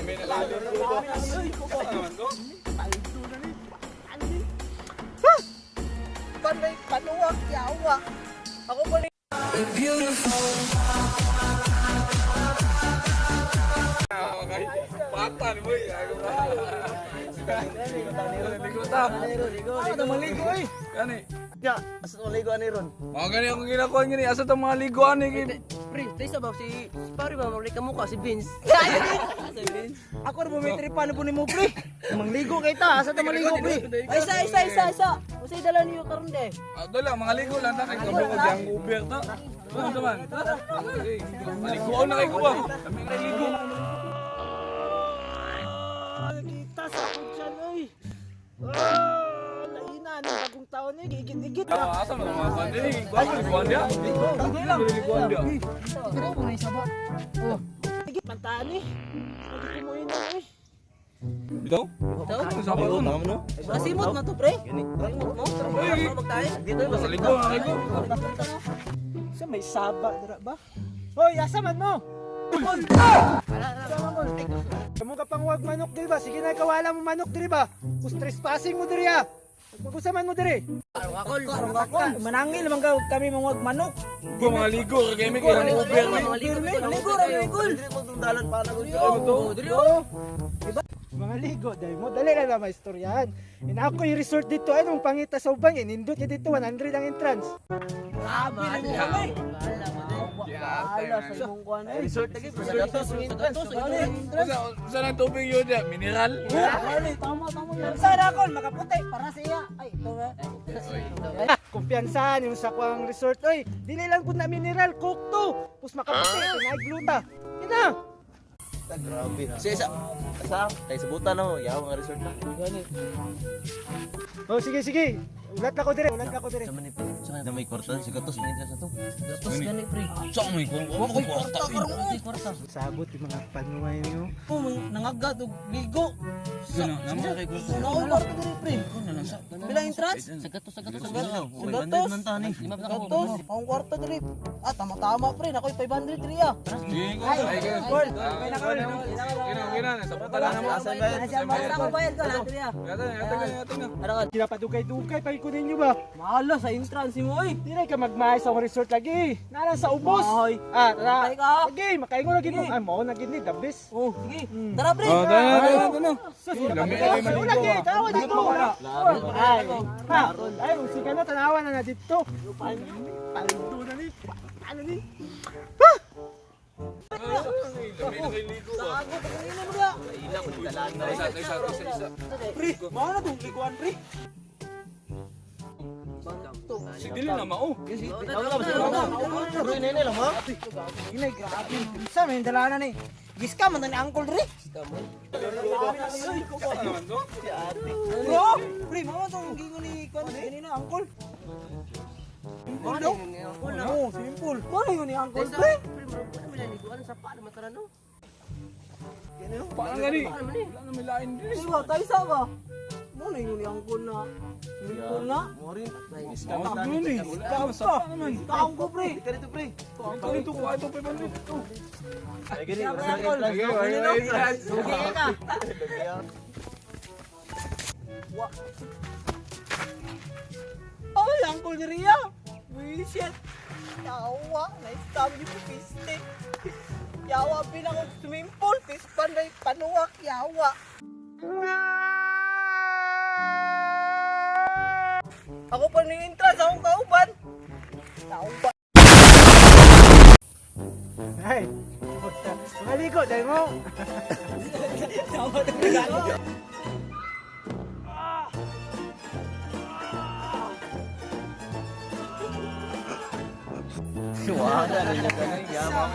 Kami na lang. Panay panuwak yawa. Ako pa rin. Okay. Patan mo eh. Ligo ta. Ano maligo eh? Gani. Ya, asa to maligo ani ron? Mga gani akong ginagawa gani. Asa itong mga liguan eh. Pre, tayo sa ba si pare ba mamalik ka mukha si Vince. Si Vince. Ako rin bumitri paano po ni mo pre? Mangligo kay ta, asa to maligo pre? Ay, isa. Usay dala niyo karon de. Dala, mga ligo lang ta. Kay kabro ko diyang Uber ta. Ano naman? Maliguan na kay kuha. Kami na ligo. Kita sa akong tiyan oy. Lainan, bagong taon eh, gigit-gigit. Asa mo mga kuwan din eh. Liguan dia. Liguan dia. Pero mo na isaba. Oh, gigit mantaan eh. Hindi ko mo ina eh. Bitaw? Sabi ko no. Masimot na to, pre. Masimot mo. Tara magtayo. Dito Sa ligo, mga ligo. Sa may saba dira ba? Hoy, asa man mo? Kamu ka pang wag manok diri ba? Sige na kawala mo manok diri ba? Kus trespassing mo diri ah. Magusaman mo diri. Akol. Manangil man ka kami mong wag manok. Ko mga ligo kay may kaya ni Uber ni. Dalan pa na Mga ligo, dahil mo, dali na naman istoryahan. Ako yung resort dito, anong pangita sa ubang, inindot niya dito, 100 ang entrance. Grabe na mo kami. Bahala sa imong kuhan eh. Resort lagi sa gatos Saan ang tubig yun dyan? Mineral? Tama. Sana ako, makaputi, para sa iya. Ay, ito nga. Kumpiyansahan yung sa kuang resort. Oy, dili lang po na mineral, coke to. Pus makaputi, pinagluta. Ina! Grabe. Sa kay sa buta na mo, yaw nga resort na. Oh, sige. Ulat ako dire. Sa manip. Sa may kwarta, sa gatos may sa to. Gatos gani pre. Saan mo ikaw? Ako kwarta. Sabot yung mga panuway niyo. Nangagat og ligo. Sino? Naman kay kwarta. Naon kwarta diri pre. Bila entrance? Sa gatos. Gatos. Ang kwarta diri. Tama pre, nakoy 500 diri ah. Gol. Sa puta lang naman. Ako bayad ko lang diri ah. Yata na. Kinapadugay-dugay pa ikunin niyo ba? Mahala sa entrance mo oy. Di na ka magmahay sa resort lagi. Nara sa ubos. Mahay. Tara. Mahay ka. Lagi, makaingon lagi mo. Mo na gid the best. Oh, sige. Tara pre. Dana. Lagi, tawa dito. Ay, sige na tanawa na dito. Paldo na ni. Ano ni? Pre, mo na tong liguan pre. Dili na mao. Inay grabe. Sa may dalana ni. Giska man ni uncle dre. Bro, pre, mo tong gingo ni kon kanina uncle. Ano? Oh, simple. Ano yun ni uncle pre? Paano gani? Wala na may lain din. Diba, tayo sa ba? Mo na yun ni uncle na. Simple na. Ano ni? Sa pa naman. Kaong ko pre. Dito pre. Ito ko ito pa man dito. Ay gani. Sige ka. Oh, uncle ni Ria. Shit. Yawa, na-stab yung piste. Yawa, pinakong swimming pool. Pispan na panuwak, yawa. Ako pa ni-entrance, akong kauban. Kauban. Ay, maligo, dahil mo. Tama na regalo. Wala na.